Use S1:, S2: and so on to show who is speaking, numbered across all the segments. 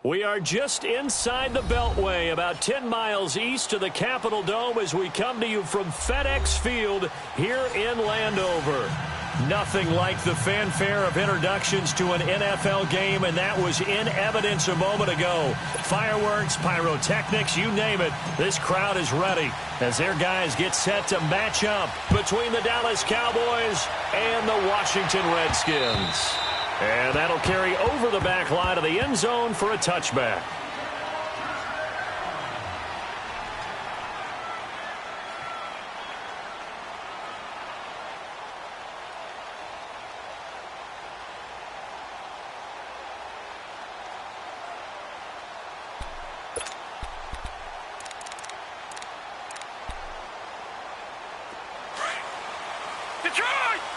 S1: We are just inside the Beltway, about 10 miles east of the Capitol Dome as we come to you from FedEx Field here in Landover. Nothing like the fanfare of introductions to an NFL game, and that was in evidence a moment ago. Fireworks, pyrotechnics, you name it. This crowd is ready as their guys get set to match up between the Dallas Cowboys and the Washington Redskins. And that'll carry over the back line of the end zone for a touchback.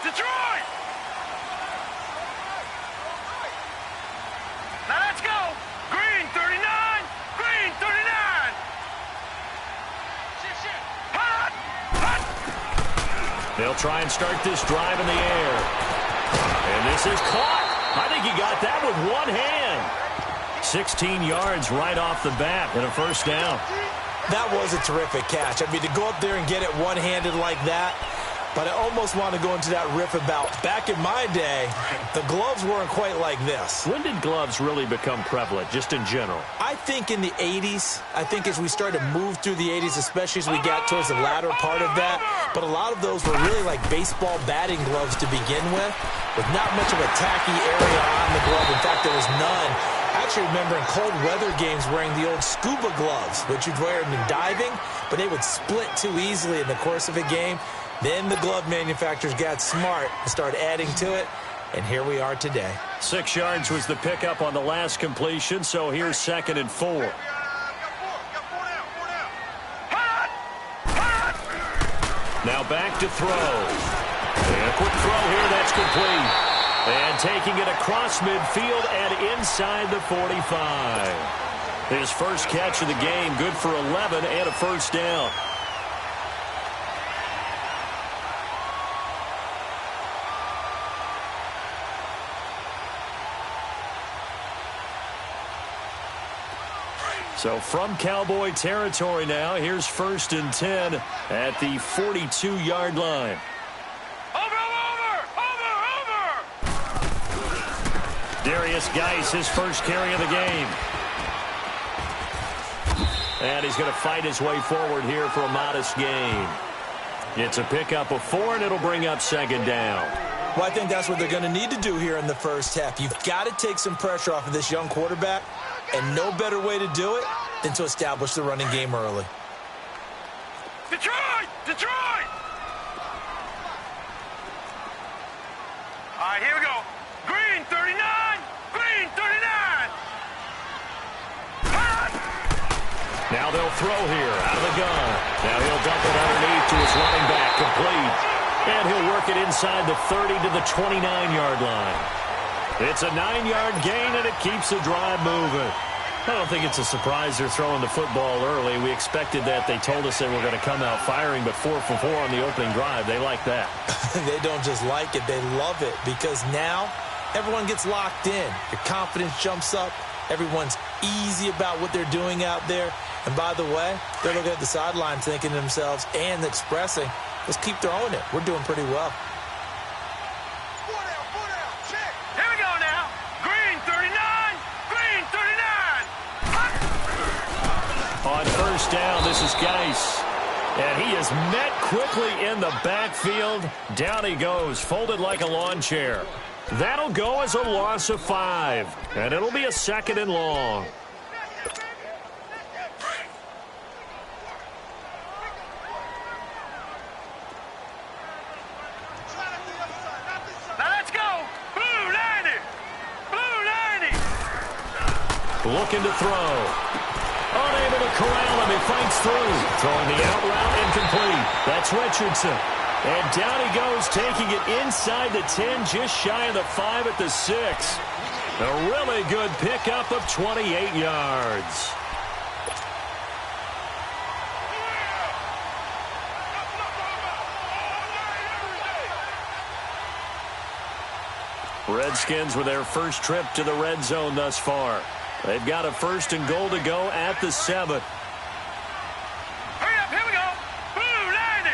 S2: Detroit! Now let's go! Green 39! Green 39! Hot! Hot!
S1: They'll try and start this drive in the air. And this is caught. I think he got that with one hand. 16 yards right off the bat and a first down.
S3: That was a terrific catch. I mean, to go up there and get it one-handed like that, but I almost want to go into that riff about back in my day, the gloves weren't quite like this.
S1: When did gloves really become prevalent, just in general?
S3: I think in the 80s. I think as we started to move through the 80s, especially as we got towards the latter part of that. But a lot of those were really like baseball batting gloves to begin with not much of a tacky area on the glove. In fact, there was none. I actually remember in cold weather games wearing the old scuba gloves, which you'd wear in diving, but they would split too easily in the course of a game. Then the glove manufacturers got smart and started adding to it, and here we are today.
S1: 6 yards was the pickup on the last completion, so here's 2nd and 4. Now back to throw. And a quick throw here, that's complete. And taking it across midfield and inside the 45. His first catch of the game, good for 11 and a first down. So from Cowboy territory now, here's 1st and 10 at the 42-yard line. Darius Geis, his first carry of the game. And he's going to fight his way forward here for a modest gain. It's a pickup of 4, and it'll bring up 2nd down.
S3: Well, I think that's what they're going to need to do here in the first half. You've got to take some pressure off of this young quarterback, and no better way to do it than to establish the running game early.
S2: Detroit! Detroit! All right, here we go. Green 39! Green 39! Hot!
S1: Now they'll throw here out of the gun. Now he'll dump it underneath to his running back, complete. And he'll work it inside the 30 to the 29-yard line. It's a 9-yard gain, and it keeps the drive moving. I don't think it's a surprise they're throwing the football early. We expected that. They told us they were going to come out firing, but 4 for 4 on the opening drive. They like that.
S3: They don't just like it. They love it because now everyone gets locked in. Your confidence jumps up. Everyone's easy about what they're doing out there. And by the way, they're looking at the sideline thinking to themselves and expressing, let's keep throwing it. We're doing pretty well.
S2: Here we go now. Green 39! Green 39!
S1: On first down, this is Geis. And he is met quickly in the backfield. Down he goes, folded like a lawn chair. That'll go as a loss of 5. And it'll be a 2nd and long. Looking to throw. Unable to corral him. He fights through. Throwing the out route incomplete. That's Richardson. And down he goes, taking it inside the 10, just shy of the 5 at the 6. A really good pickup of 28 yards. Redskins with their first trip to the red zone thus far. They've got a 1st and goal to go at the 7.
S2: Hurry up, here we go. Blue 90.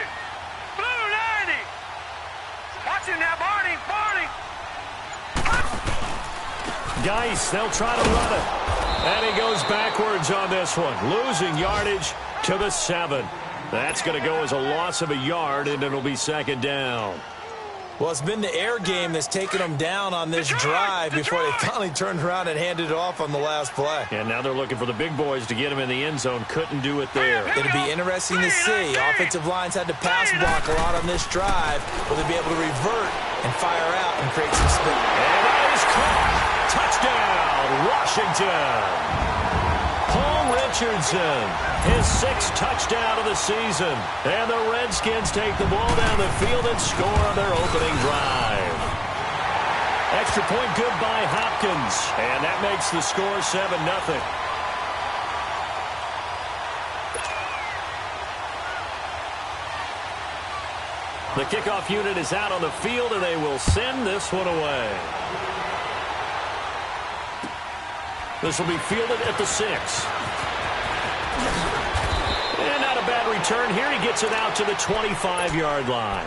S2: Blue 90. Watch it now, Barney.
S1: Geis, they'll try to run it. And he goes backwards on this one, losing yardage to the 7. That's going to go as a loss of a yard, and it'll be 2nd down.
S3: Well, it's been the air game that's taken them down on this drive before they finally turned around and handed it off on the last play.
S1: And now they're looking for the big boys to get him in the end zone. Couldn't do it there.
S3: It'll be interesting to see. Offensive lines had to pass block a lot on this drive. Will they be able to revert and fire out and create some space?
S1: And that is caught. Touchdown, Washington. Paul Richardson, his 6th touchdown of the season. And the Redskins take the ball down the field and score on their opening drive. Extra point good by Hopkins. And that makes the score 7-0. The kickoff unit is out on the field, and they will send this one away. This will be fielded at the 6. And not a bad return here. He gets it out to the 25-yard line.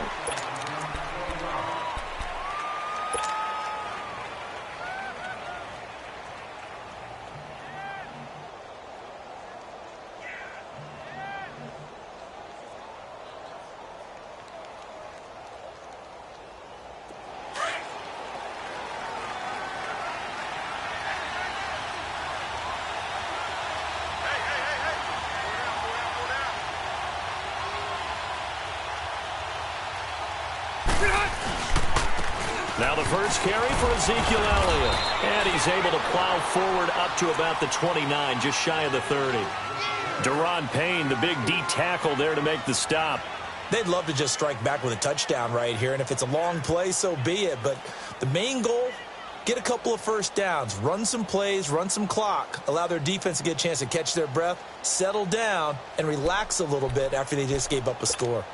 S1: Now the first carry for Ezekiel Elliott. And he's able to plow forward up to about the 29, just shy of the 30. Daron Payne, the big D tackle there to make the stop.
S3: They'd love to just strike back with a touchdown right here, and if it's a long play, so be it. But the main goal, get a couple of first downs, run some plays, run some clock, allow their defense to get a chance to catch their breath, settle down, and relax a little bit after they just gave up a score.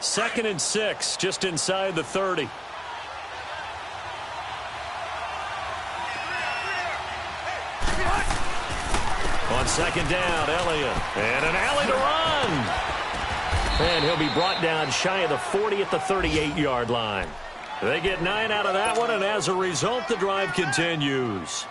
S1: 2nd and 6, just inside the 30. On 2nd down, Elliott. And an alley to run. And he'll be brought down shy of the 40 at the 38-yard line. They get 9 out of that one, and as a result, the drive continues.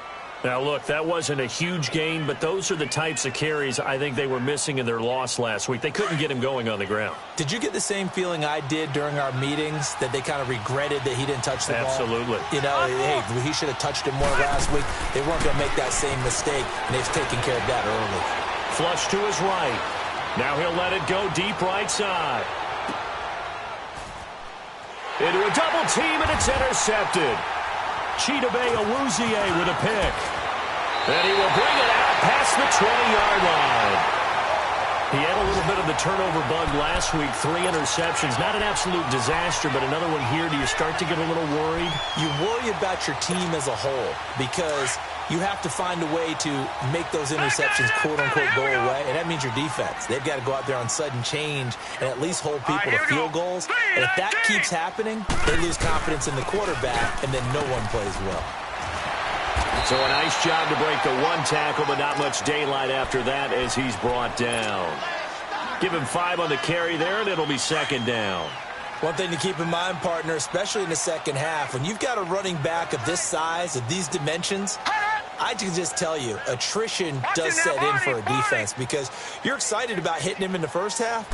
S1: Now, look, that wasn't a huge gain, but those are the types of carries I think they were missing in their loss last week. They couldn't get him going on the ground.
S3: Did you get the same feeling I did during our meetings, that they kind of regretted that he didn't touch the ball?
S1: Absolutely.
S3: You know, hey, he should have touched it more last week. They weren't going to make that same mistake, and they've taken care of that early.
S1: Flush to his right. Now he'll let it go deep right side. Into a double team, and it's intercepted. Chidobe Awuzie with a pick. And he will bring it out past the 20-yard line. He had a little bit of the turnover bug last week, 3 interceptions. Not an absolute disaster, but another one here. Do you start to get a little worried?
S3: You worry about your team as a whole because you have to find a way to make those interceptions, quote-unquote, go away, and that means your defense. They've got to go out there on sudden change and at least hold people to field goals. And if that keeps happening, they lose confidence in the quarterback, and then no one plays well.
S1: So a nice job to break the 1 tackle, but not much daylight after that as he's brought down. Give him 5 on the carry there, and it'll be 2nd down.
S3: One thing to keep in mind, partner, especially in the second half, when you've got a running back of this size, of these dimensions, I can just tell you, attrition does set in for a defense because you're excited about hitting him in the first half.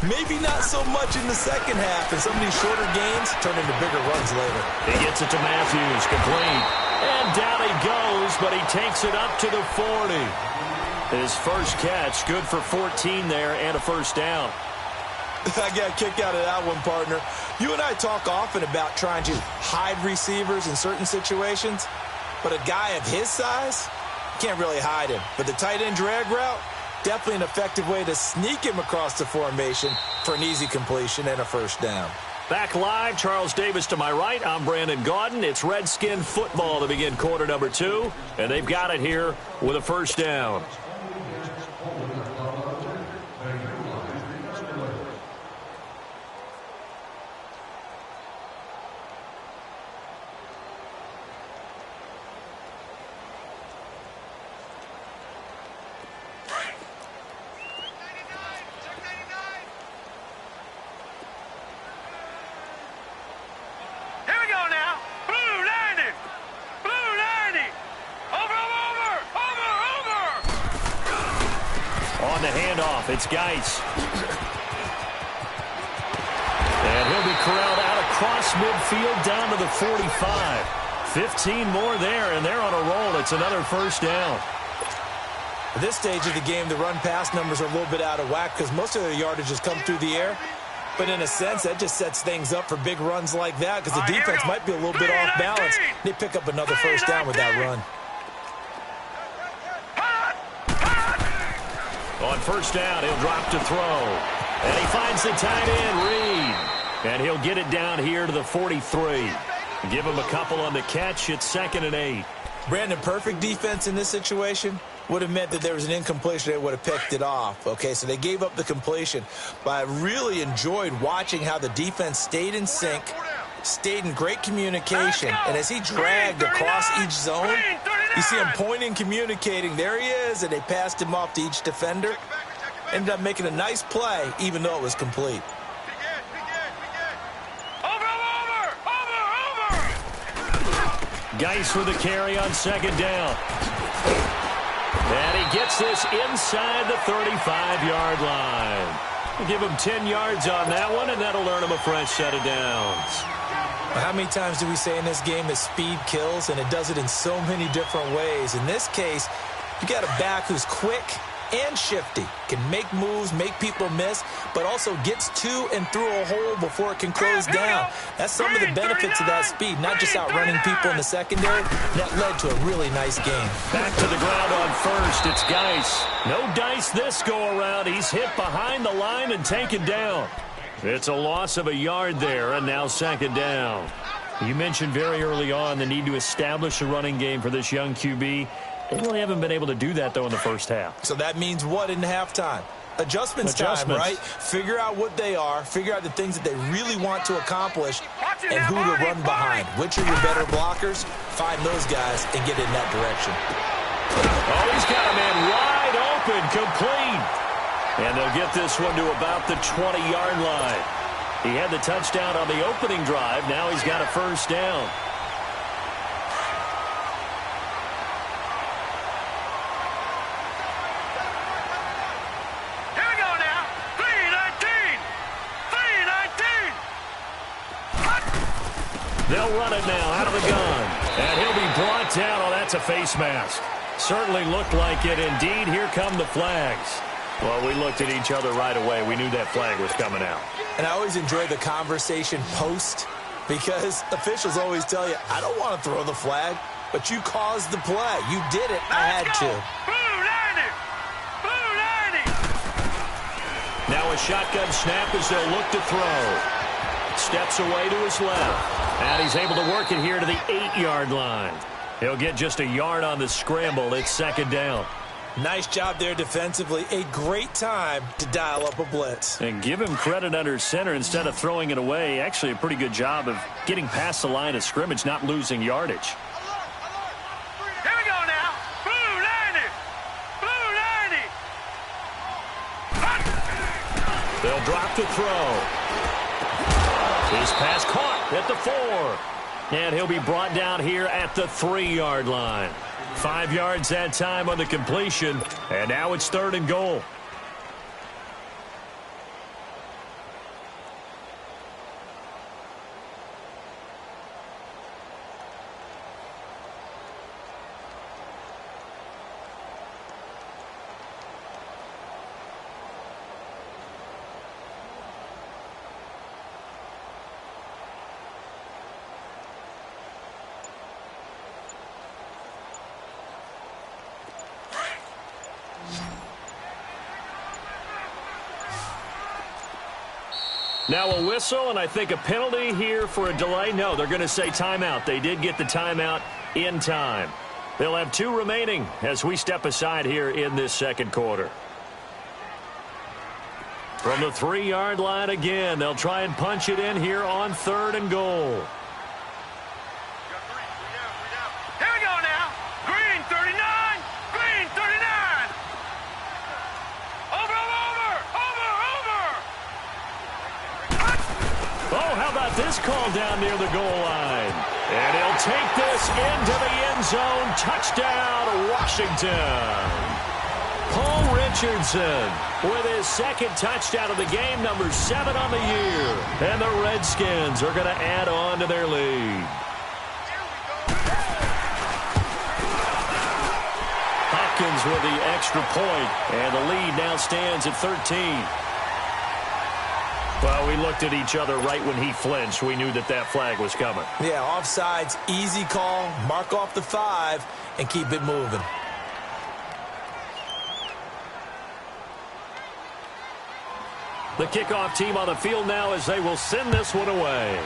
S3: Maybe not so much in the second half, and some of these shorter games turn into bigger runs later.
S1: He gets it to Matthews, complete. And down he goes, but he takes it up to the 40. His first catch, good for 14 there and a first down.
S3: I got a kick out of that one, partner. You and I talk often about trying to hide receivers in certain situations, but a guy of his size, can't really hide him. But the tight end drag route, definitely an effective way to sneak him across the formation for an easy completion and a first down.
S1: Back live, Charles Davis to my right. I'm Brandon Gaudin. It's Redskin football to begin quarter number 2, and they've got it here with a first down. On the handoff, it's Geis. And he'll be corralled out across midfield down to the 45. 15 more there, and they're on a roll. It's another first down.
S3: At this stage of the game, the run-pass numbers are a little bit out of whack because most of their yardage has come through the air. But in a sense, that just sets things up for big runs like that because the defense might be a little bit off balance. They pick up another first down with that run.
S1: On first down, he'll drop to throw. And he finds the tight end, Reed. And he'll get it down here to the 43. Give him a couple on the catch. It's 2nd and 8.
S3: Brandon, perfect defense in this situation would have meant that there was an incompletion. They would have picked it off. Okay, so they gave up the completion. But I really enjoyed watching how the defense stayed in sync, stayed in great communication. And as he dragged across each zone, you see him pointing, communicating. There he is, and they passed him off to each defender. Ended up making a nice play, even though it was complete.
S1: Geis for the carry on 2nd down. And he gets this inside the 35-yard line. We'll give him 10 yards on that one, and that'll earn him a fresh set of downs.
S3: How many times do we say in this game that speed kills, and it does it in so many different ways? In this case, you got a back who's quick and shifty, can make moves, make people miss, but also gets to and through a hole before it can close down. That's some of the benefits of that speed, not just outrunning people in the secondary. That led to a really nice game.
S1: Back to the ground on first. It's Geis. No dice this go-around. He's hit behind the line and taken down. It's a loss of a yard there, and now 2nd down. You mentioned very early on the need to establish a running game for this young QB. They really haven't been able to do that, though, in the first half.
S3: So that means what in halftime? Adjustments time, right? Figure out what they are, figure out the things that they really want to accomplish, and who to run behind. Which are your better blockers? Find those guys and get in that direction.
S1: Oh, he's got a man wide open, complete. And they'll get this one to about the 20-yard line. He had the touchdown on the opening drive. Now he's got a first down. They'll run it now out of the gun. And he'll be brought down. Oh, that's a face mask. Certainly looked like it. Indeed, here come the flags. Well, we looked at each other right away. We knew that flag was coming out.
S3: And I always enjoy the conversation post because officials always tell you, I don't want to throw the flag, but you caused the play. You did it. I had to.
S1: Now a shotgun snap as they'll look to throw. Steps away to his left. And he's able to work it here to the 8-yard line. He'll get just a yard on the scramble. It's 2nd down.
S3: Nice job there defensively. A great time to dial up a blitz.
S1: And give him credit under center instead of throwing it away. Actually a pretty good job of getting past the line of scrimmage, not losing yardage.
S2: Here we go now. Blue 90. Blue 90.
S1: They'll drop to throw. His pass caught at the 4. And he'll be brought down here at the 3-yard line. 5 yards that time on the completion. And now it's 3rd and goal. Now a whistle, and I think a penalty here for a delay. No, they're going to say timeout. They did get the timeout in time. They'll have 2 remaining as we step aside here in this 2nd quarter. From the 3-yard line again, they'll try and punch it in here on 3rd and goal.
S2: Here we go now. Green 39. Green 39. Over.
S1: Oh, how about this call down near the goal line? And he'll take this into the end zone. Touchdown, Washington. Paul Rich Richardson with his second touchdown of the game, number 7 on the year. And the Redskins are going to add on to their lead. Hopkins with the extra point, and the lead now stands at 13. Well, we looked at each other right when he flinched. We knew that that flag was coming.
S3: Yeah, offsides, easy call, mark off the 5, and keep it moving.
S1: The kickoff team on the field now as they will send this one away.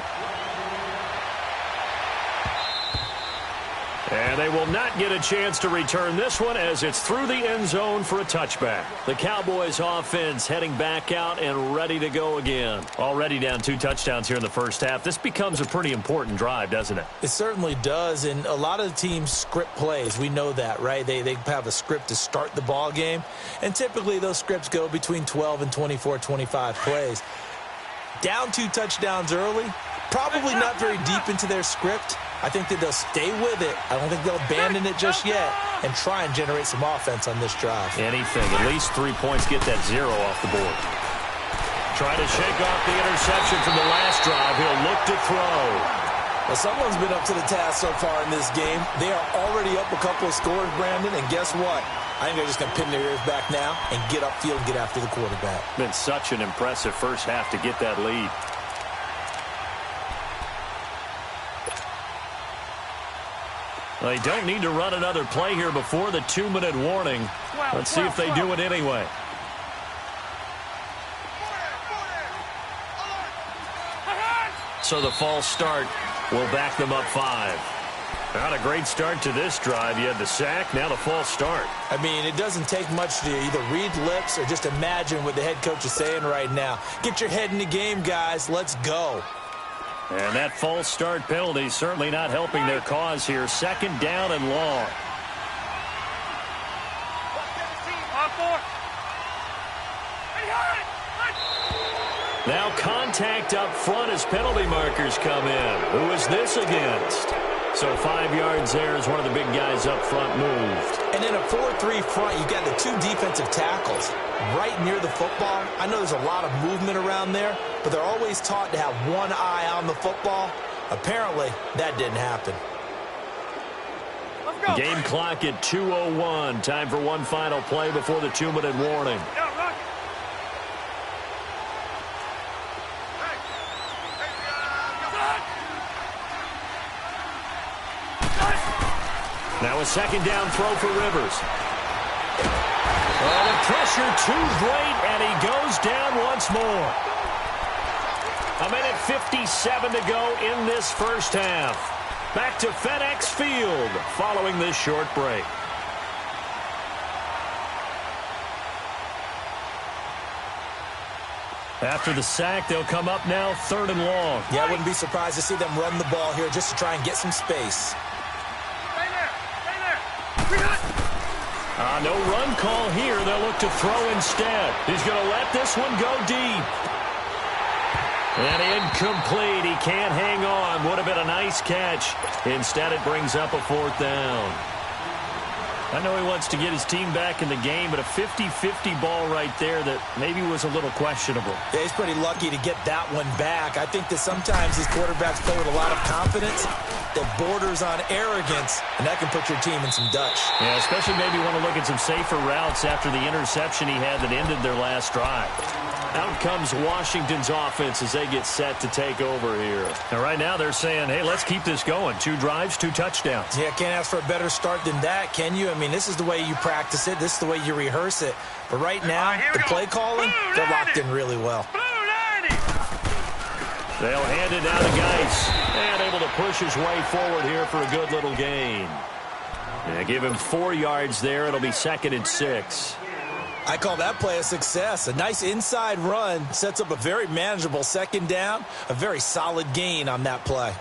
S1: And they will not get a chance to return this one as it's through the end zone for a touchback. The Cowboys offense heading back out and ready to go again. Already down 2 touchdowns here in the first half. This becomes a pretty important drive, doesn't it?
S3: It certainly does, and a lot of the teams script plays. We know that, right? They have a script to start the ball game, and typically those scripts go between 12 and 24, 25 plays. Down 2 touchdowns early, probably not very deep into their script. I think that they'll stay with it. I don't think they'll abandon it just yet and try and generate some offense on this drive.
S1: Anything. At least 3 points. Get that 0 off the board. Try to shake off the interception from the last drive. He'll look to throw.
S3: Well, someone's been up to the task so far in this game. They are already up a couple of scores, Brandon, and guess what? I think they're just going to pin their ears back now and get upfield and get after the quarterback.
S1: Been such an impressive first half to get that lead. They don't need to run another play here before the 2-minute warning. Let's see if they do it anyway. So the false start will back them up 5. Not a great start to this drive. You had the sack, now the false start.
S3: I mean, it doesn't take much to either read lips or just imagine what the head coach is saying right now. Get your head in the game, guys. Let's go.
S1: And that false start penalty certainly not helping their cause here. 2nd down and long. Now contact up front as penalty markers come in. Who is this against? So 5 yards there as one of the big guys up front moved.
S3: And in a 4-3 front, you've got the 2 defensive tackles right near the football. I know there's a lot of movement around there, but they're always taught to have one eye on the football. Apparently, that didn't happen.
S1: Game clock at 2:01. Time for one final play before the 2-minute warning. Now a 2nd down throw for Rivers. Oh, the pressure too great, and he goes down once more. 1:57 to go in this first half. Back to FedEx Field following this short break. After the sack, they'll come up now 3rd and long.
S3: Yeah, I wouldn't be surprised to see them run the ball here just to try and get some space.
S1: No run call here. They'll look to throw instead. He's going to let this one go deep. And incomplete. He can't hang on. Would have been a nice catch. Instead, it brings up a 4th down. I know he wants to get his team back in the game, but a 50-50 ball right there that maybe was a little questionable.
S3: Yeah, he's pretty lucky to get that one back. I think that sometimes these quarterbacks play with a lot of confidence that borders on arrogance, and that can put your team in some Dutch.
S1: Yeah, especially maybe want to look at some safer routes after the interception he had that ended their last drive. Out comes Washington's offense as they get set to take over here. And right now they're saying, hey, let's keep this going. 2 drives, 2 touchdowns.
S3: Yeah, can't ask for a better start than that, can you? I mean, this is the way you practice it. This is the way you rehearse it. But right now, the play calling, they're locked in really well.
S1: They'll hand it down to Geis. And able to push his way forward here for a good little gain. Yeah, give him 4 yards there. It'll be 2nd and 6.
S3: I call that play a success. A nice inside run sets up a very manageable 2nd down. A very solid gain on that play.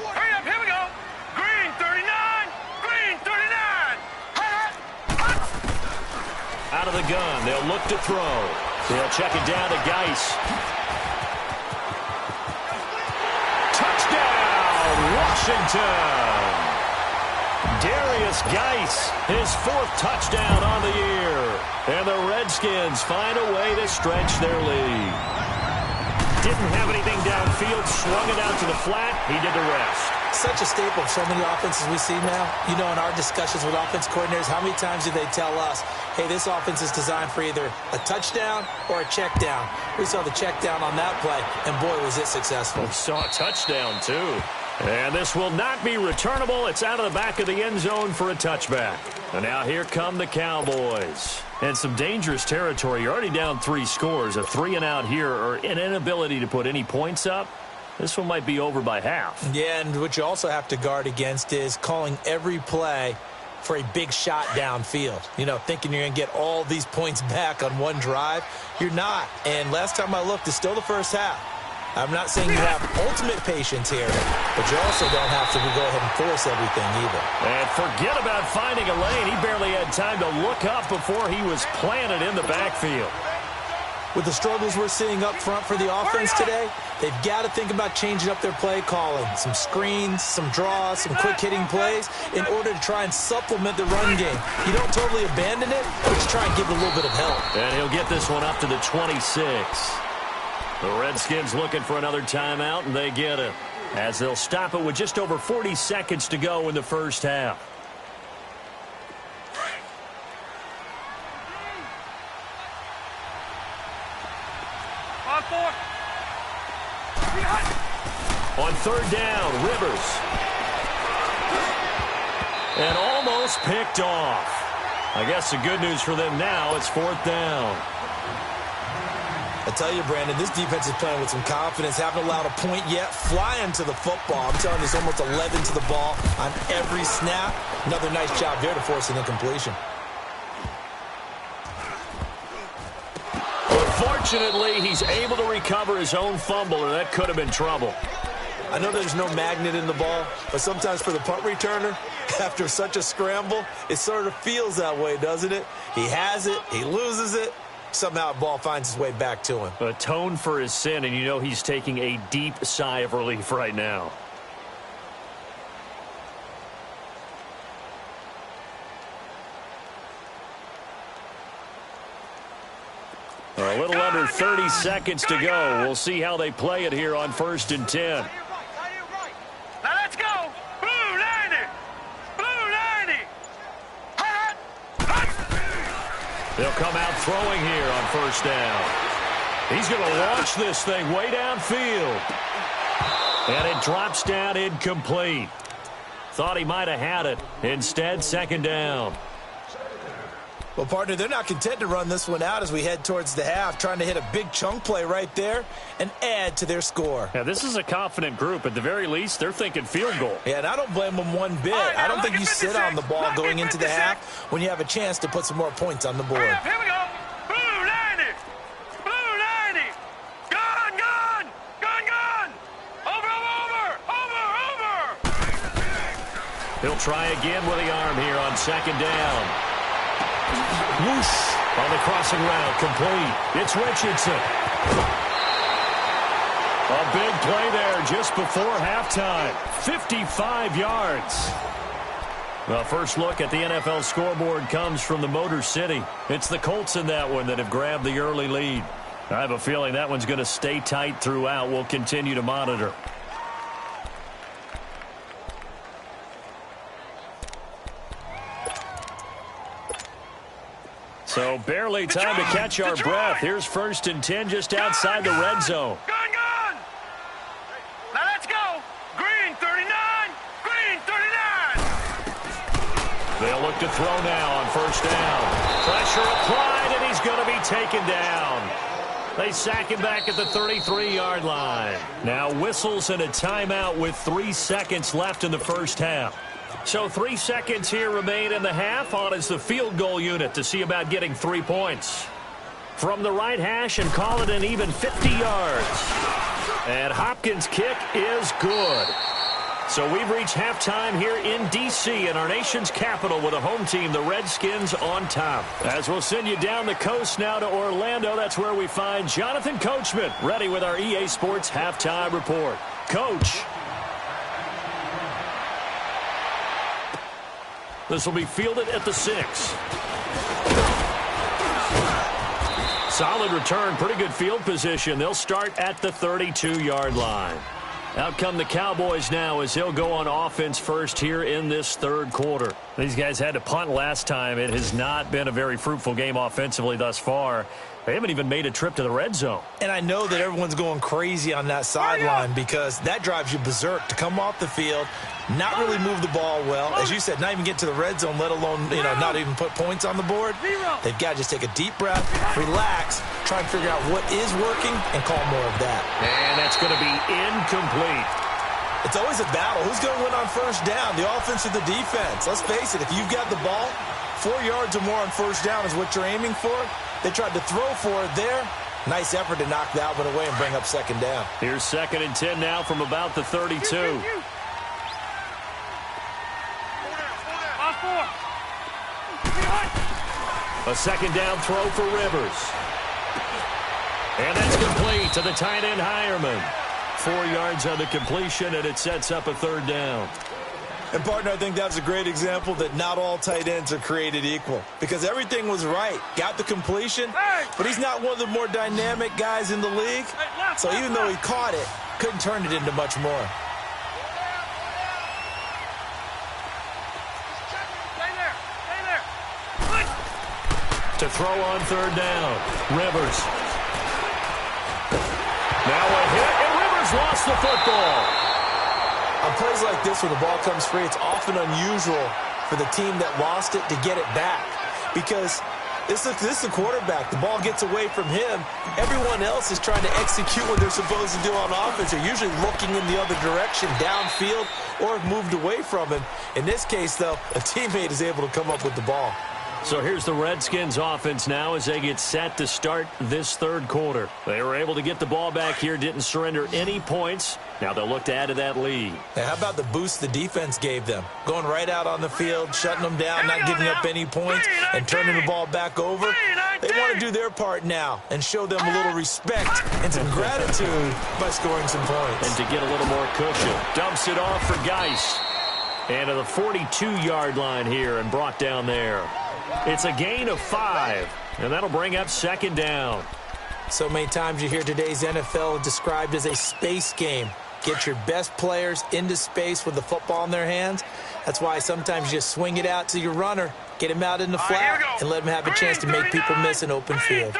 S2: Hurry up, here we go. Green 39, green 39.
S1: Out of the gun, they'll look to throw. They'll check it down to Geis. Touchdown, Washington! Darius Geis, his 4th touchdown on the year. And the Redskins find a way to stretch their lead. Didn't have anything downfield, swung it out to the flat. He did the rest.
S3: Such a staple of so many offenses we see now. You know, in our discussions with offense coordinators, how many times do they tell us, hey, this offense is designed for either a touchdown or a check down. We saw the check down on that play, and boy, was it successful.
S1: We saw a touchdown, too. And this will not be returnable. It's out of the back of the end zone for a touchback. And now here come the Cowboys. And some dangerous territory. You're already down 3 scores. A 3-and-out here, or an inability to put any points up. This one might be over by half. Yeah, and what you also have to guard against is calling every play for a big shot downfield. You know, thinking you're going to get all these points back on one drive. You're not. And last time I looked, it's still the first half. I'm not saying you have ultimate patience here, but you also don't have to go ahead and force everything either. And forget about finding a lane. He barely had time to look up before he was planted in the backfield. With the struggles we're seeing up front for the offense today, they've got to think about changing up their play calling. Some screens, some draws, some quick-hitting plays in order to try and supplement the run game. You don't totally abandon it, but just try and give it a little bit of help. And he'll get this one up to the 26. The Redskins looking for another timeout, and they get it, as they'll stop it with just over 40 seconds to go in the first half. On 3rd down, Rivers. And almost picked off. I guess the good news for them now, it's 4th down. I tell you, Brandon, this defense is playing with some confidence. Haven't allowed a point yet. Flying to the football. I'm telling you, it's almost 11 to the ball on every snap. Another nice job there to force an incompletion. Unfortunately, he's able to recover his own fumble, and that could have been trouble. I know there's no magnet in the ball, but sometimes for the punt returner, after such a scramble, it sort of feels that way, doesn't it? He has it, he loses it. Somehow the ball finds its way back to him. Atone for his sin, and you know he's taking a deep sigh of relief right now. A little under 30 seconds to go. We'll see how they play it here on 1st and 10.
S2: Now let's go. Blue 90. Blue 90. Hot.
S1: They'll come out throwing here on 1st down. He's going to launch this thing way downfield. And it drops down incomplete. Thought he might have had it. Instead, 2nd down. Well, partner, they're not content to run this one out as we head towards the half, trying to hit a big chunk play right there and add to their score. Yeah, this is a confident group. At the very least, they're thinking field goal. Yeah, and I don't blame them one bit. I don't think you sit on the ball going into the half when you have a chance to put some more points on the board.
S2: Here we go. Blue 90. Blue 90. Gun, gun. Gun, gun. Over.
S1: He'll try again with the arm here on 2nd down. Whoosh on the crossing route, complete. It's Richardson. A big play there just before halftime. 55 yards. Well, first look at the NFL scoreboard comes from the Motor City. It's the Colts in that one that have grabbed the early lead. I have a feeling that one's going to stay tight throughout. We'll continue to monitor. So barely time to catch our breath. Here's 1st and 10 just outside the red zone.
S2: Gun. Now let's go. Green 39. Green 39.
S1: They'll look to throw now on 1st down. Pressure applied, and he's going to be taken down. They sack him back at the 33-yard line. Now whistles and a timeout with 3 seconds left in the first half. So 3 seconds here remain in the half. On is the field goal unit to see about getting 3 points. From the right hash and call it an even 50 yards. And Hopkins' kick is good. So we've reached halftime here in D.C. in our nation's capital with a home team, the Redskins, on top. As we'll send you down the coast now to Orlando, that's where we find Jonathan Coachman, ready with our EA Sports halftime report. Coach. This will be fielded at the 6. Solid return, pretty good field position. They'll start at the 32-yard line. Out come the Cowboys now as they'll go on offense first here in this third quarter. These guys had to punt last time. It has not been a very fruitful game offensively thus far. They haven't even made a trip to the red zone.
S3: And I know that everyone's going crazy on that sideline because that drives you berserk to come off the field, not really move the ball well. As you said, not even get to the red zone, let alone, not even put points on the board. They've got to just take a deep breath, relax, try and figure out what is working, and call more of that.
S1: And that's going to be incomplete.
S3: It's always a battle. Who's going to win on first down, the offense or the defense? Let's face it, if you've got the ball, 4 yards or more on first down is what you're aiming for. They tried to throw for it there. Nice effort to knock that one away and bring up second down.
S1: Here's 2nd and 10 now from about the 32. A second down throw for Rivers. And that's complete to the tight end Hireman. 4 yards on the completion, and it sets up a third down.
S3: And, partner, I think that's a great example that not all tight ends are created equal because everything was right. Got the completion, but he's not one of the more dynamic guys in the league. So even though he caught it, couldn't turn it into much more.
S1: To throw on third down, Rivers. Now a hit, and Rivers lost the football.
S3: On plays like this where the ball comes free, it's often unusual for the team that lost it to get it back because this is the quarterback. The ball gets away from him. Everyone else is trying to execute what they're supposed to do on offense. They're usually looking in the other direction, downfield, or have moved away from him. In this case, though, a teammate is able to come up with the ball.
S1: So here's the Redskins offense now as they get set to start this third quarter. They were able to get the ball back here, didn't surrender any points. Now they'll look to add to that lead.
S3: Now, how about the boost the defense gave them? Going right out on the field, shutting them down, not giving up any points, and turning the ball back over. They want to do their part now and show them a little respect and some gratitude by scoring some points.
S1: And to get a little more cushion, dumps it off for Geis. And to the 42-yard line here and brought down there. It's a gain of 5, and that'll bring up second down.
S3: So many times you hear today's NFL described as a space game. Get your best players into space with the football in their hands. That's why sometimes you just swing it out to your runner, get him out in the flat, and let him have a chance to make people miss an open field.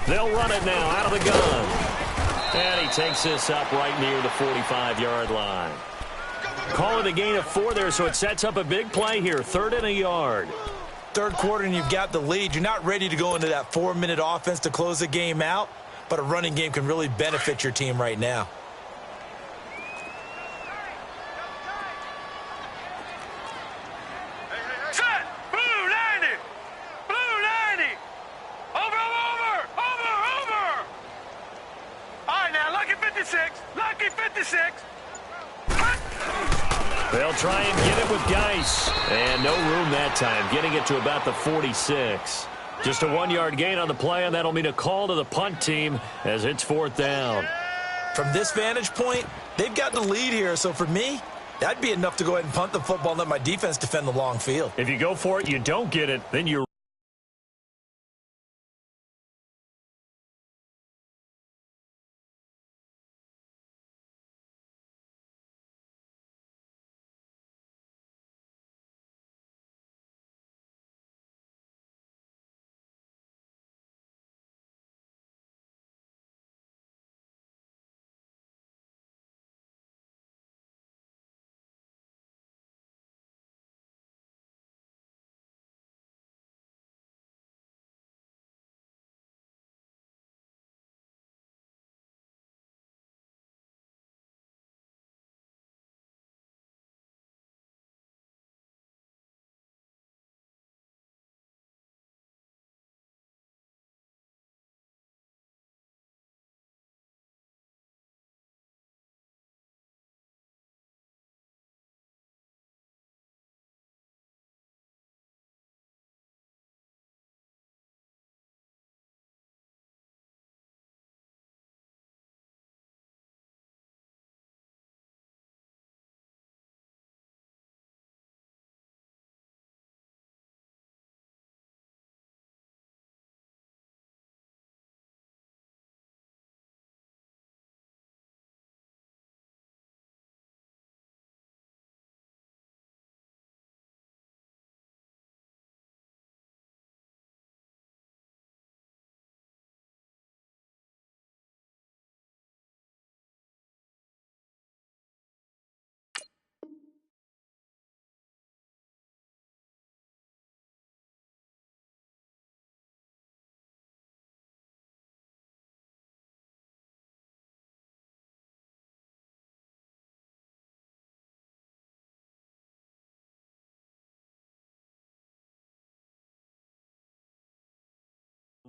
S1: They'll run it now out of the gun. And he takes this up right near the 45-yard line. Call it a gain of 4 there, so it sets up a big play here, 3rd and a yard.
S3: Third quarter and you've got the lead. You're not ready to go into that 4-minute offense to close the game out, but a running game can really benefit your team right now.
S2: Set! Blue 90! Blue 90! Over! All right, now, lucky 56. Lucky 56.
S1: They'll try and get it with Geis. And no room that time, getting it to about the 46. Just a 1-yard gain on the play, and that'll mean a call to the punt team as it's 4th down.
S3: From this vantage point, they've got the lead here, so for me, that'd be enough to go ahead and punt the football and let my defense defend the long field.
S1: If you go for it, you don't get it, then you're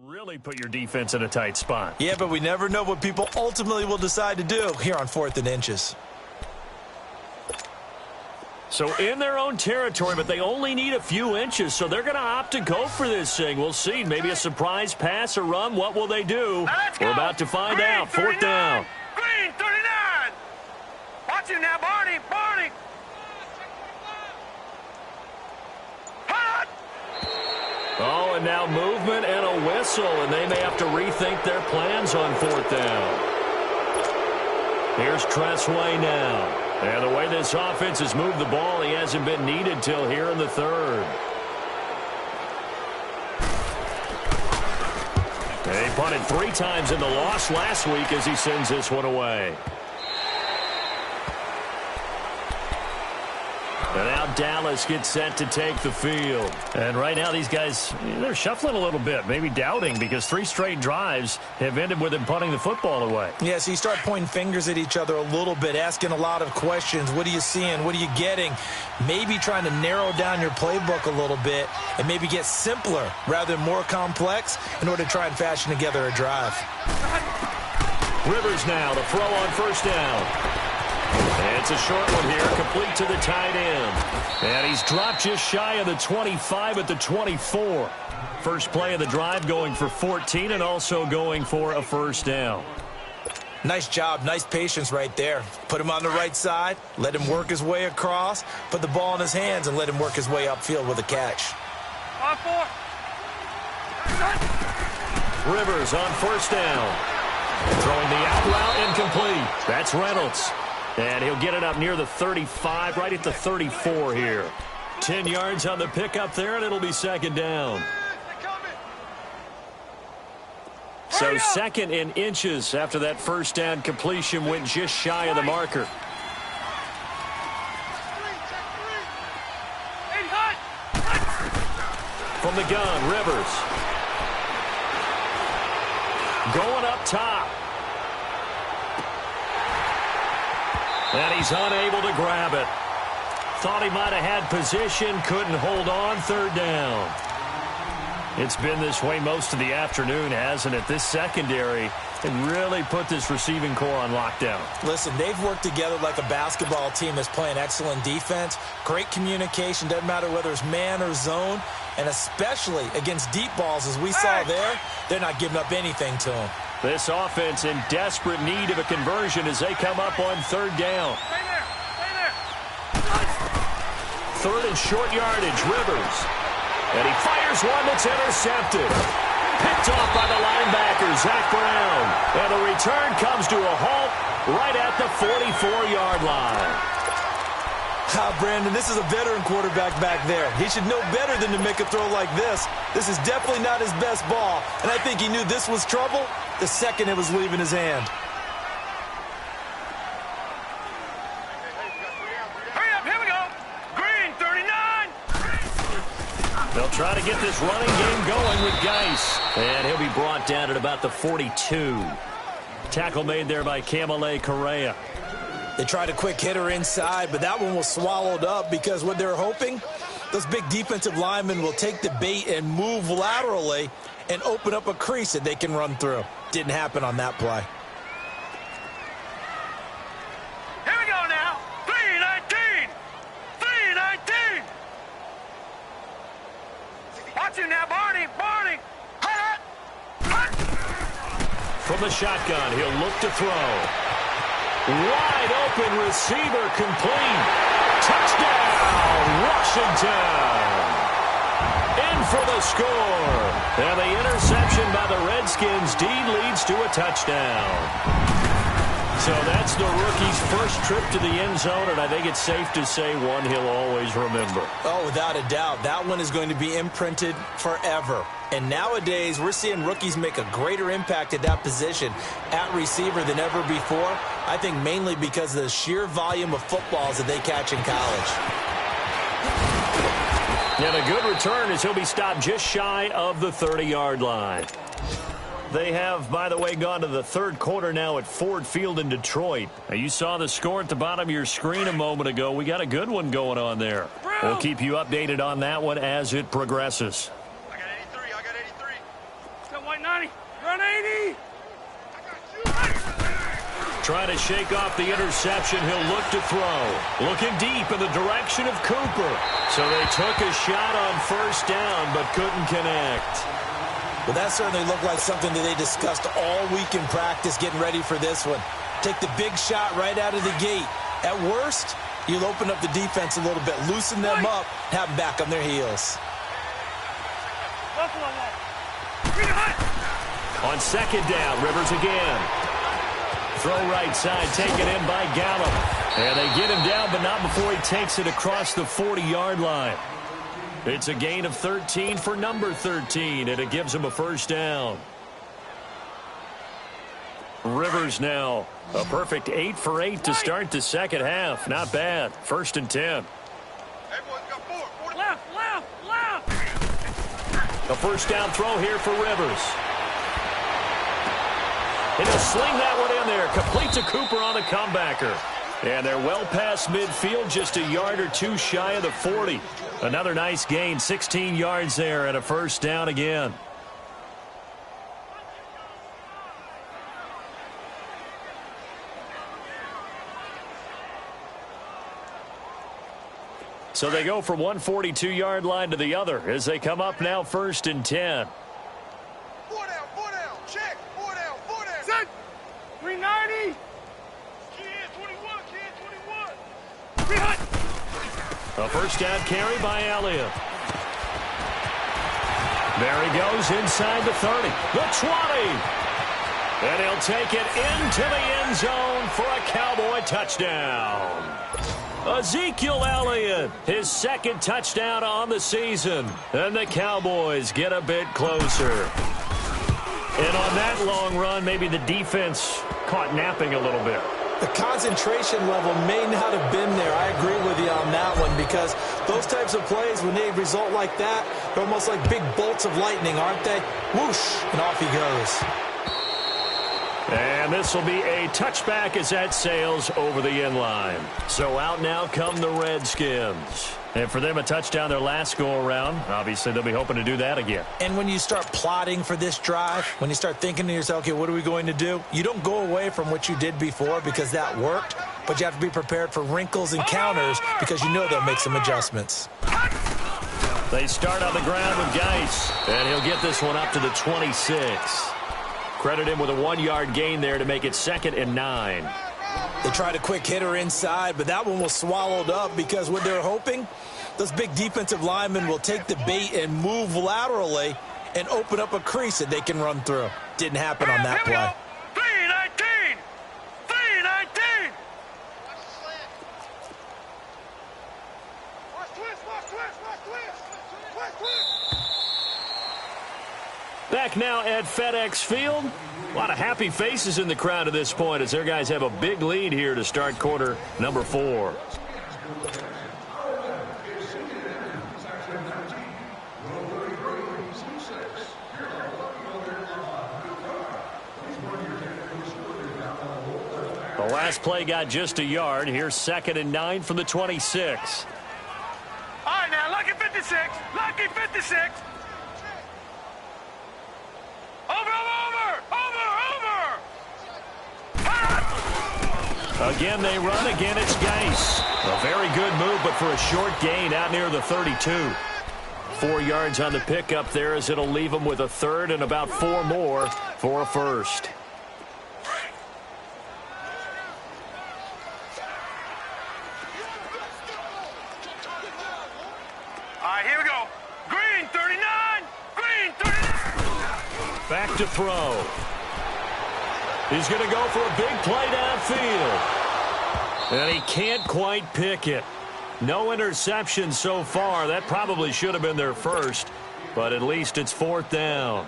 S1: Really put your defense in a tight spot.
S3: Yeah, but we never know what people ultimately will decide to do here on 4th and inches.
S1: So in their own territory, but they only need a few inches, so they're going to opt to go for this thing. We'll see. Maybe a surprise pass or run. What will they do? We're about to find out. 4th down.
S2: Green 39. Watch him now, Barney. Barney. Hot.
S1: Oh, and now movement and a whistle, and they may have to rethink their plans on 4th down. Here's Tressway now. And the way this offense has moved the ball, he hasn't been needed till here in the 3rd. He punted 3 times in the loss last week as he sends this one away. And now Dallas gets set to take the field. And right now these guys, they're shuffling a little bit, maybe doubting, because 3 straight drives have ended with him punting the football away.
S3: Yeah, so you start pointing fingers at each other a little bit, asking a lot of questions. What are you seeing? What are you getting? Maybe trying to narrow down your playbook a little bit and maybe get simpler rather than more complex in order to try and fashion together a drive.
S1: Rivers now to throw on 1st down. It's a short one here, complete to the tight end. And he's dropped just shy of the 25 at the 24. First play of the drive going for 14 and also going for a 1st down.
S3: Nice job, nice patience right there. Put him on the right side, let him work his way across, put the ball in his hands, and let him work his way upfield with a catch.
S2: On 4.
S1: Rivers on 1st down. Throwing the out route incomplete. That's Reynolds. And he'll get it up near the 35, right at the 34 here. 10 yards on the pickup there, and it'll be 2nd down. So 2nd in inches after that 1st down completion went just shy of the marker. From the gun, Rivers. Going up top. And he's unable to grab it. Thought he might have had position, couldn't hold on. 3rd down. It's been this way most of the afternoon, hasn't it? This secondary can really put this receiving core on lockdown.
S3: Listen, they've worked together like a basketball team that's playing excellent defense. Great communication, doesn't matter whether it's man or zone. And especially against deep balls, as we saw there, they're not giving up anything to them.
S1: This offense in desperate need of a conversion as they come up on 3rd down.
S2: Stay there. Stay there.
S1: 3rd and short yardage, Rivers. And he fires one that's intercepted. Picked off by the linebacker, Zach Brown. And the return comes to a halt right at the 44-yard line.
S3: Brandon, this is a veteran quarterback back there. He should know better than to make a throw like this. This is definitely not his best ball, and I think he knew this was trouble the second it was leaving his hand.
S2: Hurry up, here we go. Green 39.
S1: They'll try to get this running game going with Geis. And he'll be brought down at about the 42. Tackle made there by Camille Correa.
S3: They tried a quick hitter inside, but that one was swallowed up because what they're hoping, those big defensive linemen will take the bait and move laterally and open up a crease that they can run through. Didn't happen on that play.
S2: Here we go now. 319. 319. Watch him now, Barney. Barney. Hot. Hot.
S1: From the shotgun, he'll look to throw. Wide open receiver complete. Touchdown, Washington. In for the score. And the interception by the Redskins leads to a touchdown. So that's the rookie's first trip to the end zone, and I think it's safe to say one he'll always remember.
S3: Oh, without a doubt. That one is going to be imprinted forever. And nowadays, we're seeing rookies make a greater impact at that position at receiver than ever before. I think mainly because of the sheer volume of footballs that they catch in college.
S1: And a good return as he'll be stopped just shy of the 30-yard line. They have, by the way, gone to the 3rd quarter now at Ford Field in Detroit. Now, you saw the score at the bottom of your screen a moment ago. We got a good one going on there. We'll keep you updated on that one as it progresses.
S2: I got 83. I got 83. 90. Run 80.
S1: Trying to shake off the interception. He'll look to throw. Looking deep in the direction of Cooper. So they took a shot on first down, but couldn't connect.
S3: Well, that certainly looked like something that they discussed all week in practice getting ready for this one. Take the big shot right out of the gate. At worst, you'll open up the defense a little bit, loosen them up, have them back on their heels.
S1: On second down, Rivers again. Throw right side, taken in by Gallup. And they get him down, but not before he takes it across the 40-yard line. It's a gain of 13 for number 13, and it gives him a first down. Rivers now a perfect 8 for 8 to start the second half. Not bad. 1st and 10.
S2: Everyone's got 4. Left.
S1: A first down throw here for Rivers. And he'll sling that one in there. Complete to Cooper on the comebacker. And they're well past midfield, just a yard or two shy of the 40. Another nice gain, 16 yards there and a first down again. So they go from one 42-yard line to the other as they come up now 1st and 10.
S2: 4 down. Check. 4 down. Set. 390. Kid 21. 300.
S1: A first down carry by Elliott. There he goes inside the 30, the 20. And he'll take it into the end zone for a Cowboy touchdown. Ezekiel Elliott, his second touchdown on the season. And the Cowboys get a bit closer. And on that long run, maybe the defense caught napping a little bit.
S3: The concentration level may not have been there. I agree with you on that one because those types of plays, when they result like that, they're almost like big bolts of lightning, aren't they? Whoosh, and off he goes.
S1: And this will be a touchback as that sails over the end line. So out now come the Redskins. And for them, a touchdown their last go-around. Obviously, they'll be hoping to do that again.
S3: And when you start plotting for this drive, when you start thinking to yourself, okay, what are we going to do? You don't go away from what you did before because that worked, but you have to be prepared for wrinkles and counters because you know they'll make some adjustments.
S1: They start on the ground with Geis, and he'll get this one up to the 26. Credit him with a 1-yard gain there to make it 2nd and 9.
S3: They tried a quick hitter inside, but that one was swallowed up because what they're hoping, those big defensive linemen will take the bait and move laterally and open up a crease that they can run through. Didn't happen on that play.
S2: 319. 319.
S1: Back now at FedEx Field. A lot of happy faces in the crowd at this point as their guys have a big lead here to start quarter number 4. The last play got just a yard. Here's 2nd and 9 from the 26.
S2: All right, now, lucky 56. Lucky 56.
S1: Again, they run. Again, it's Geis. A very good move, but for a short gain out near the 32. 4 yards on the pickup there as it'll leave them with a 3rd and about 4 more for a first.
S2: All right, here we go. Green 39. Green 39.
S1: Back to throw. He's going to go for a big play downfield. And he can't quite pick it. No interception so far. That probably should have been their first, but at least it's 4th down.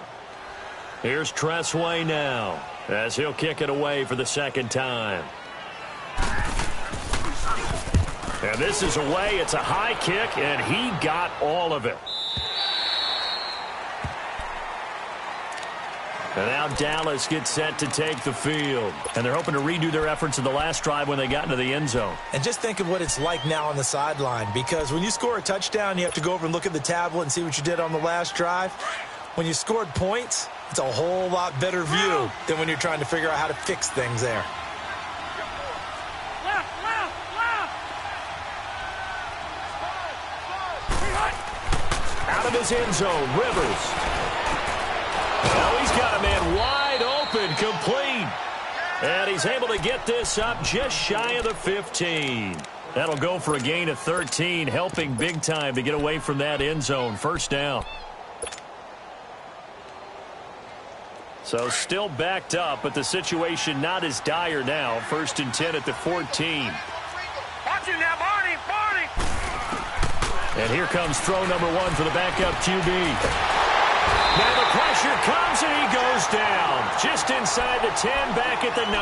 S1: Here's Tressway now as he'll kick it away for the 2nd time. And this is away. It's a high kick, and he got all of it. And now Dallas gets set to take the field. And they're hoping to redo their efforts in the last drive when they got into the end zone.
S3: And just think of what it's like now on the sideline, because when you score a touchdown, you have to go over and look at the tablet and see what you did on the last drive. when you scored points, it's a whole lot better view than when you're trying to figure out how to fix things there.
S1: Out of his end zone, Rivers. Now he's got a man wide open, complete. And he's able to get this up just shy of the 15. That'll go for a gain of 13, helping big time to get away from that end zone. First down. So still backed up, but the situation not as dire now. 1st and 10 at the 14.
S2: Watch it now, Barney, Barney.
S1: And here comes throw number 1 for the backup QB. Now the pressure comes and he goes down. Just inside the 10, back at the 9.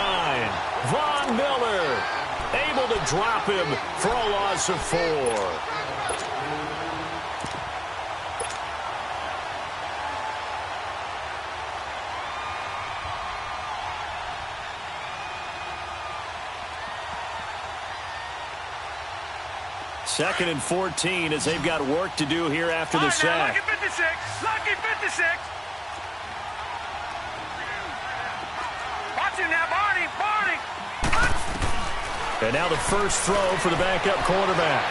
S1: Von Miller able to drop him for a loss of 4. Second and 14 as they've got work to do here after the sack.
S2: Lucky 56. Lucky 56. Watch it now, Barney, Barney.
S1: And now the first throw for the backup quarterback.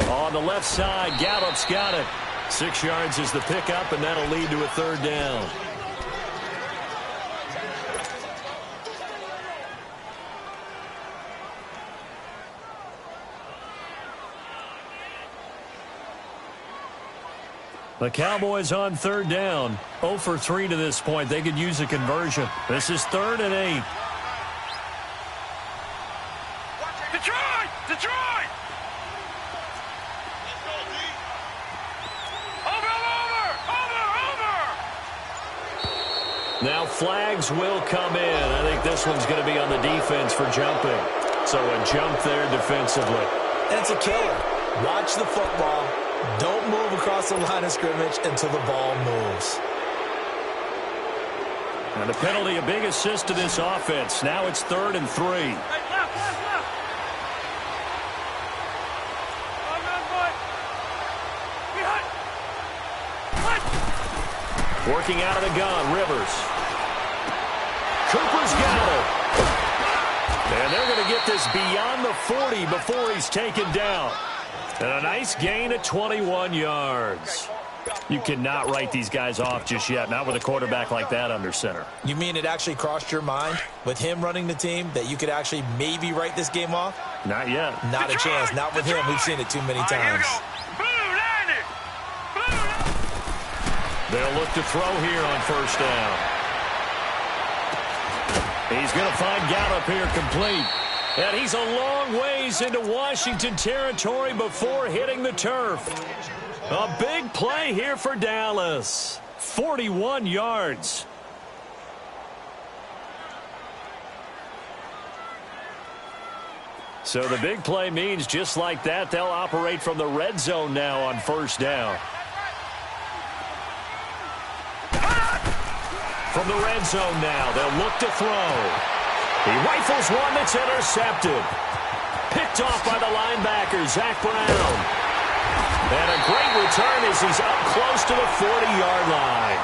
S1: On the left side, Gallup's got it. 6 yards is the pickup, and that'll lead to a 3rd down. The Cowboys on 3rd down. 0 for 3 to this point. They could use a conversion. This is 3rd and 8.
S2: Detroit! Detroit! Over!
S1: Now flags will come in. I think this one's going to be on the defense for jumping. So a jump there defensively.
S3: It's a killer. Watch the football. Don't move across the line of scrimmage until the ball moves.
S1: And the penalty, a big assist to this offense. Now it's 3rd and 3.
S2: Hey, left.
S1: Working out of the gun, Rivers. Cooper's got it. And they're going to get this beyond the 40 before he's taken down. And a nice gain of 21 yards. You cannot write these guys off just yet, not with a quarterback like that under center.
S3: You mean it actually crossed your mind with him running the team that you could actually maybe write this game off?
S1: Not yet.
S3: Not a chance. Not with him. We've seen it too many times.
S1: They'll look to throw here on 1st down. He's going to find Gallup here complete. And he's a long ways into Washington territory before hitting the turf. A big play here for Dallas. 41 yards. So the big play means just like that, they'll operate from the red zone now on 1st down. From the red zone now, they'll look to throw. He rifles one that's intercepted. Picked off by the linebacker, Zach Brown. And a great return as he's up close to the 40-yard line.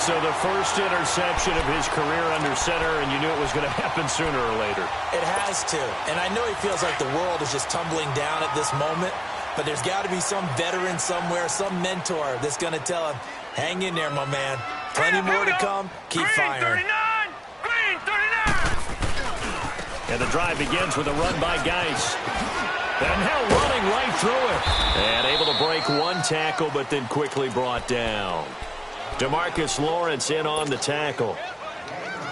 S1: So the first interception of his career under center, and you knew it was going to happen sooner or later.
S3: It has to. And I know he feels like the world is just tumbling down at this moment, but there's got to be some veteran somewhere, some mentor that's going to tell him, hang in there, my man. Plenty more to come. Keep firing.
S2: Green 39!
S1: And the drive begins with a run by Geis. And now running right through it. And able to break one tackle, but then quickly brought down. DeMarcus Lawrence in on the tackle.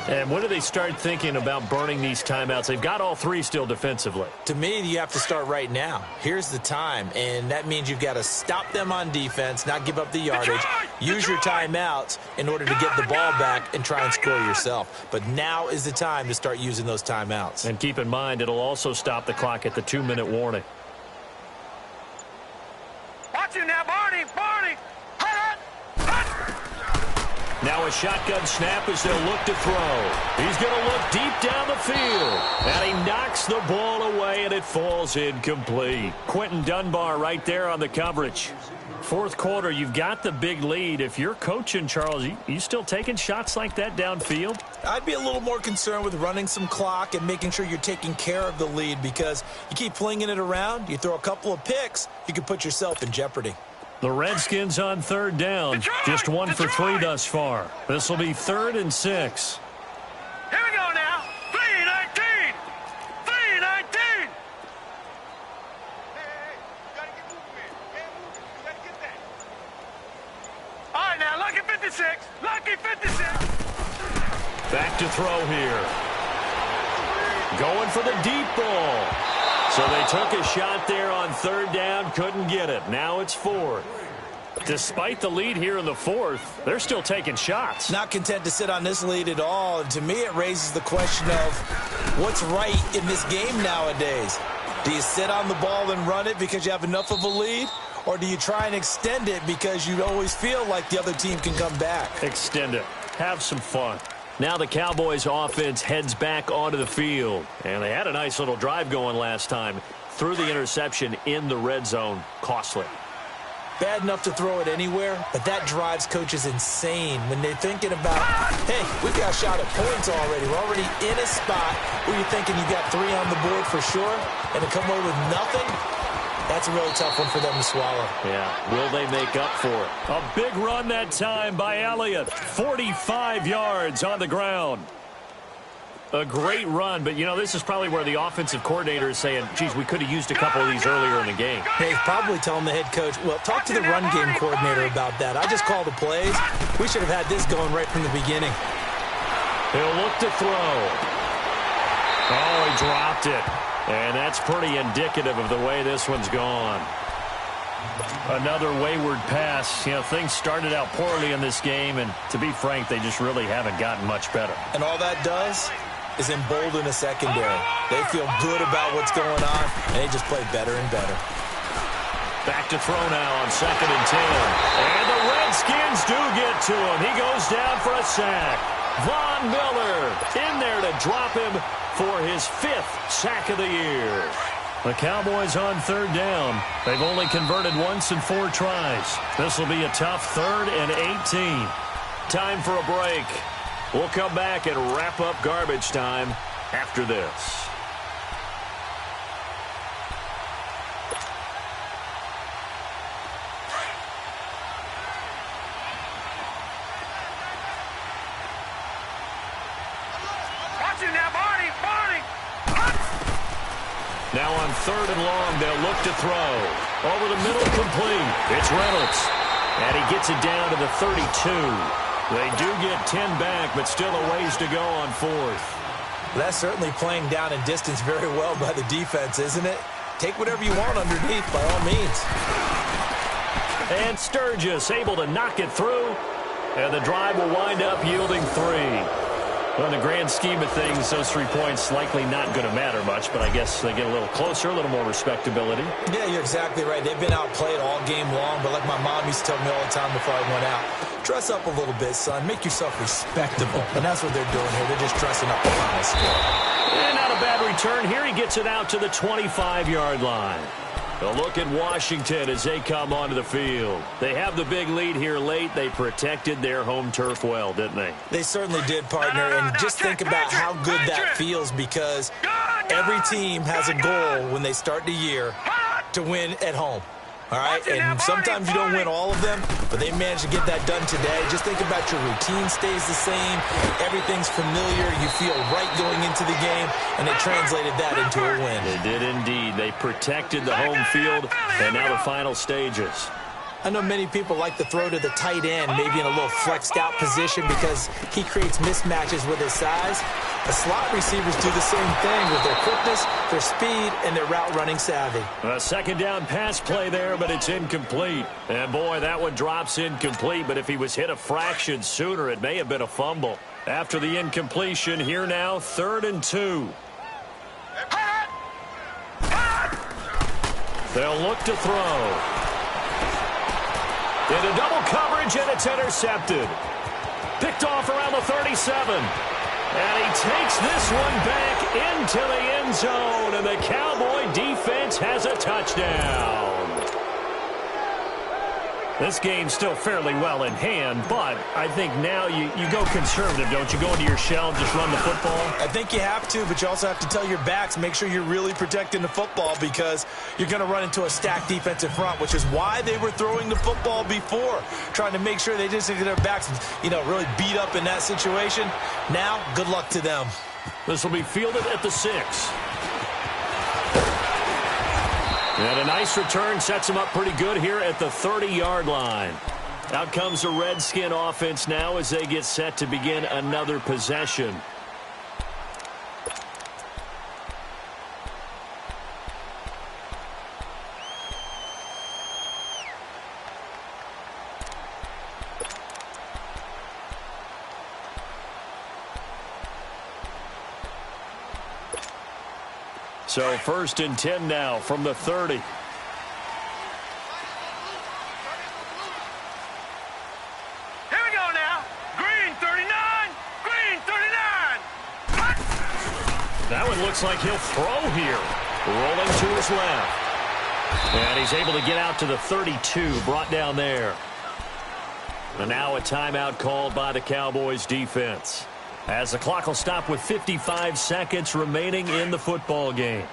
S1: And when do they start thinking about burning these timeouts? They've got all 3 still defensively.
S3: To me, you have to start right now. Here's the time, and that means you've got to stop them on defense, not give up the yardage, use your timeouts in order to get the ball back and try and score yourself. But now is the time to start using those timeouts.
S1: And keep in mind, it'll also stop the clock at the 2-minute warning.
S2: Watch him now, Barney!
S1: Now a shotgun snap as they'll look to throw. He's going to look deep down the field. And he knocks the ball away, and it falls incomplete. Quentin Dunbar right there on the coverage. Fourth quarter, you've got the big lead. If you're coaching, Charles, you still taking shots like that downfield?
S3: I'd be a little more concerned with running some clock and making sure you're taking care of the lead, because you keep flinging it around, you throw a couple of picks, you can put yourself in jeopardy.
S1: The Redskins on third down. Just 1 for 3 thus far. This will be 3rd and 6.
S2: Here we go now. 3-19. 3-19. All right, now, lucky 56. Lucky 56.
S1: Back to throw here. Going for the deep ball. So they took a shot there on third down, couldn't get it. Now it's 4th. Despite the lead here in the 4th, they're still taking shots.
S3: Not content to sit on this lead at all. And to me, it raises the question of what's right in this game nowadays. Do you sit on the ball and run it because you have enough of a lead? Or do you try and extend it because you always feel like the other team can come back?
S1: Extend it. Have some fun. Now the Cowboys offense heads back onto the field. And they had a nice little drive going last time. Threw the interception in the red zone. Costly.
S3: Bad enough to throw it anywhere, but that drives coaches insane when they're thinking about, hey, we've got a shot at points already. We're already in a spot where you're thinking you got 3 on the board for sure, and to come away with nothing, that's a really tough one for them to swallow.
S1: Yeah, will they make up for it? A big run that time by Elliott. 45 yards on the ground. A great run, but, you know, this is probably where the offensive coordinator is saying, geez, we could have used a couple of these earlier in the game.
S3: He's probably telling the head coach, well, talk to the run game coordinator about that. I just called the plays. We should have had this going right from the beginning.
S1: He'll look to throw. Oh, he dropped it. And that's pretty indicative of the way this one's gone. Another wayward pass. You know, things started out poorly in this game, and to be frank, they just really haven't gotten much better.
S3: And all that does is embolden a secondary. They feel good about what's going on, and they just play better and better.
S1: Back to throw now on 2nd and 10. And the Redskins do get to him. He goes down for a sack. Von Miller in there to drop him for his 5th sack of the year. The Cowboys on third down. They've only converted once in 4 tries. This will be a tough 3rd and 18. Time for a break. We'll come back and wrap up garbage time after this.
S2: Watch it now, Barney. Barney.
S1: Now on 3rd and long, they'll look to throw. Over the middle, complete. It's Reynolds. And he gets it down to the 32. They do get 10 back, but still a ways to go on 4th.
S3: That's certainly playing down and distance very well by the defense, isn't it? Take whatever you want underneath, by all means.
S1: And Sturgis able to knock it through. And the drive will wind up yielding 3. Well, in the grand scheme of things, those 3 points likely not going to matter much, but I guess they get a little closer, a little more respectability.
S3: Yeah, you're exactly right. They've been outplayed all game long, but like my mom used to tell me all the time before I went out, dress up a little bit, son. Make yourself respectable. And that's what they're doing here. They're just dressing up the final score.
S1: And not a bad return. Here he gets it out to the 25-yard line. A look at Washington as they come onto the field. They have the big lead here late. They protected their home turf well, didn't they?
S3: They certainly did, partner. And just think about how good that feels, because every team has a goal when they start the year to win at home. All right, and sometimes you don't win all of them, but they managed to get that done today. Just think about your routine stays the same. Everything's familiar. You feel right going into the game, and they translated that into a win.
S1: They did indeed. They protected the home field, and now the final stages.
S3: I know many people like to throw to the tight end, maybe in a little flexed out position because he creates mismatches with his size. The slot receivers do the same thing with their quickness, their speed, and their route running savvy.
S1: A 2nd down pass play there, but it's incomplete. And boy, that one drops incomplete, but if he was hit a fraction sooner, it may have been a fumble. After the incompletion, here now, 3rd and 2. They'll look to throw. Into double coverage, and it's intercepted. Picked off around the 37. And he takes this one back into the end zone, and the Cowboy defense has a touchdown. This game's still fairly well in hand, but I think now you go conservative, don't you? Go into your shell and just run the football?
S3: I think you have to, but you also have to tell your backs, make sure you're really protecting the football because you're going to run into a stacked defensive front, which is why they were throwing the football before, trying to make sure they didn't get their backs, really beat up in that situation. Now, good luck to them.
S1: This will be fielded at the 6. And a nice return sets him up pretty good here at the 30-yard line. Out comes the Redskin offense now as they get set to begin another possession. So 1st and 10 now from the 30.
S2: Here we go now. Green 39. Green 39.
S1: That one looks like he'll throw here. Rolling to his left. And he's able to get out to the 32. Brought down there. And now a timeout called by the Cowboys defense, as the clock will stop with 55 seconds remaining in the football game.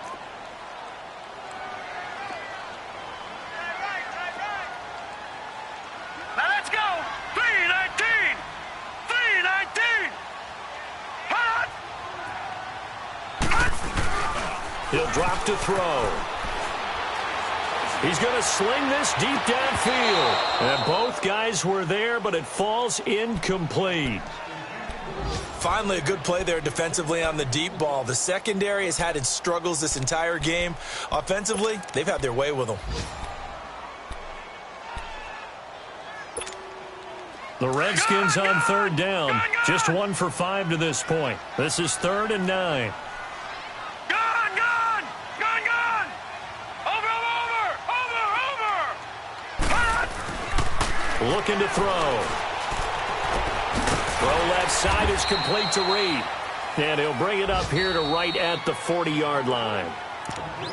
S2: Now let's go. 319. 319.
S1: He'll drop to throw. He's going to sling this deep downfield. And both guys were there, but it falls incomplete.
S3: Finally, a good play there defensively on the deep ball. The secondary has had its struggles this entire game. Offensively, they've had their way with them.
S1: The Redskins on 3rd down. Just 1 for 5 to this point. This is 3rd and 9.
S2: Gone, gone. Gone, gone. Over.
S1: Looking to throw. Throw left side is complete to Reed. And he'll bring it up here to right at the 40-yard line.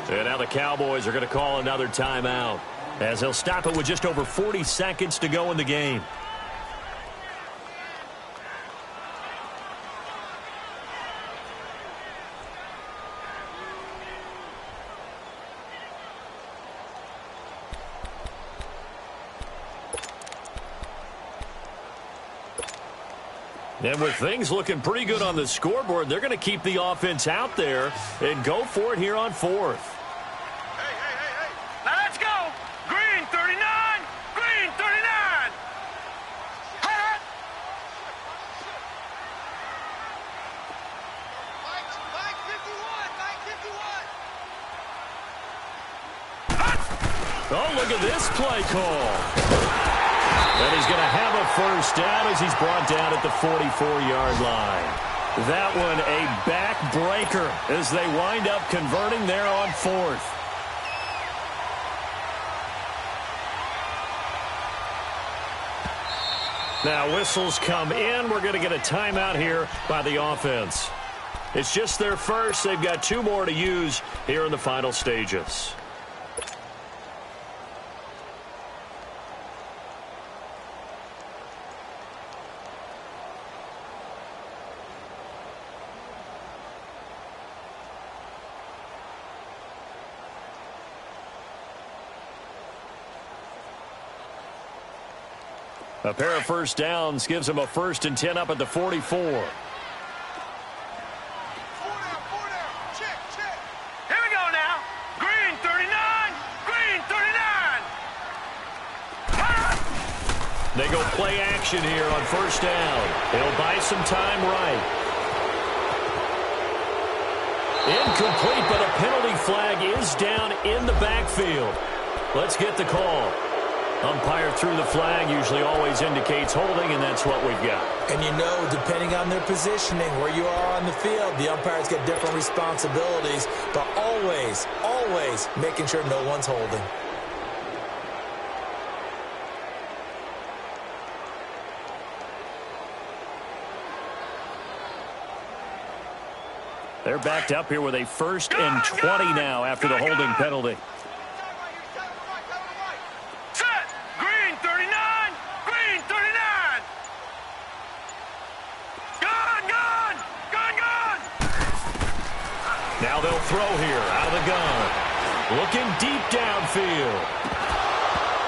S1: And now the Cowboys are going to call another timeout, as they'll stop it with just over 40 seconds to go in the game. And with things looking pretty good on the scoreboard, they're going to keep the offense out there and go for it here on 4th.
S2: Hey. Now let's go. Green 39. Green 39. Hot. Mike 51.
S1: Oh, look at this play call. And he's going to have a first down as he's brought down at the 44-yard line. That one a backbreaker as they wind up converting there on 4th. Now whistles come in. We're going to get a timeout here by the offense. It's just their first. They've got 2 more to use here in the final stages. A pair of first downs gives him a 1st and 10 up at the 44.
S2: Here we go now. Green 39. Green 39.
S1: They go play action here on 1st down. He'll buy some time right. Incomplete, but a penalty flag is down in the backfield. Let's get the call. Umpire threw the flag, usually always indicates holding, and that's what we've got.
S3: And depending on their positioning, where you are on the field, the umpires get different responsibilities, but always making sure no one's holding.
S1: They're backed up here with a 1st and 20 now after the holding penalty.
S2: Set. Green 39. Green 39. Gun.
S1: Now they'll throw here out of the gun. Looking deep downfield.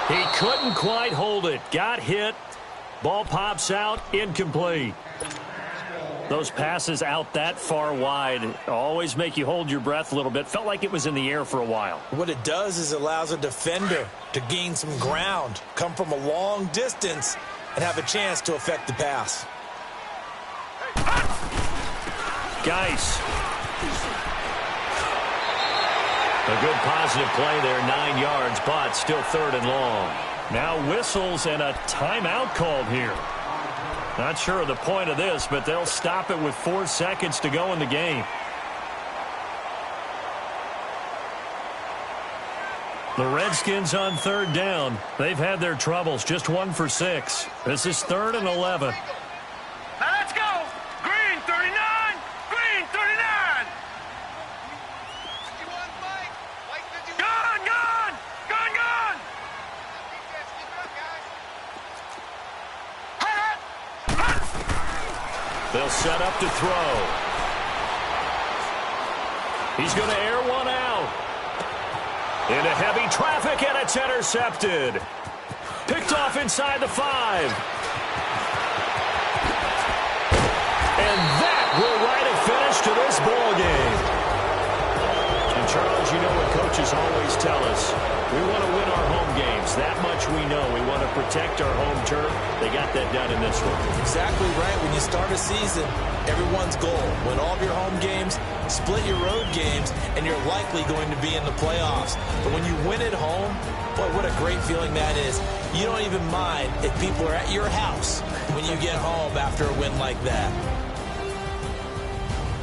S1: He couldn't quite hold it. Got hit. Ball pops out. Incomplete. Those passes out that far wide always make you hold your breath a little bit. Felt like it was in the air for a while.
S3: What it does is it allows a defender to gain some ground, come from a long distance, and have a chance to affect the pass.
S1: Geis. A good positive play there, 9 yards, but still 3rd and long. Now whistles and a timeout called here. Not sure of the point of this, but they'll stop it with 4 seconds to go in the game. The Redskins on 3rd down. They've had their troubles, just 1 for 6. This is 3rd and 11.
S2: Now let's go. Green 39. Green 39. Gun.
S1: They'll set up to throw. He's going to air one out. Into heavy traffic, and it's intercepted. Picked off inside the 5. And that will write a finish to this ball game. And Charles, you know what coaches always tell us. We want to win our home games. That much we know. We want to protect our home turf. They got that done in this one.
S3: Exactly right. When you start a season, everyone's goal: win all of your home games, split your road games, and you're likely going to be in the playoffs. But when you win at home, boy, what a great feeling that is. You don't even mind if people are at your house when you get home after a win like that.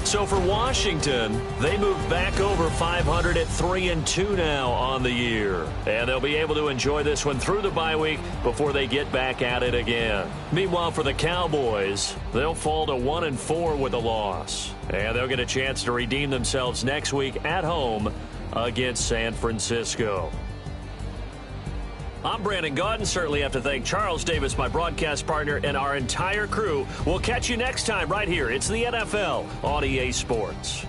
S1: So for Washington, they move back over 500 at 3-2 now on the year. And they'll be able to enjoy this one through the bye week before they get back at it again. Meanwhile, for the Cowboys, they'll fall to 1-4 with a loss. And they'll get a chance to redeem themselves next week at home against San Francisco. I'm Brandon Gaudin. Certainly have to thank Charles Davis, my broadcast partner, and our entire crew. We'll catch you next time right here. It's the NFL on EA Sports.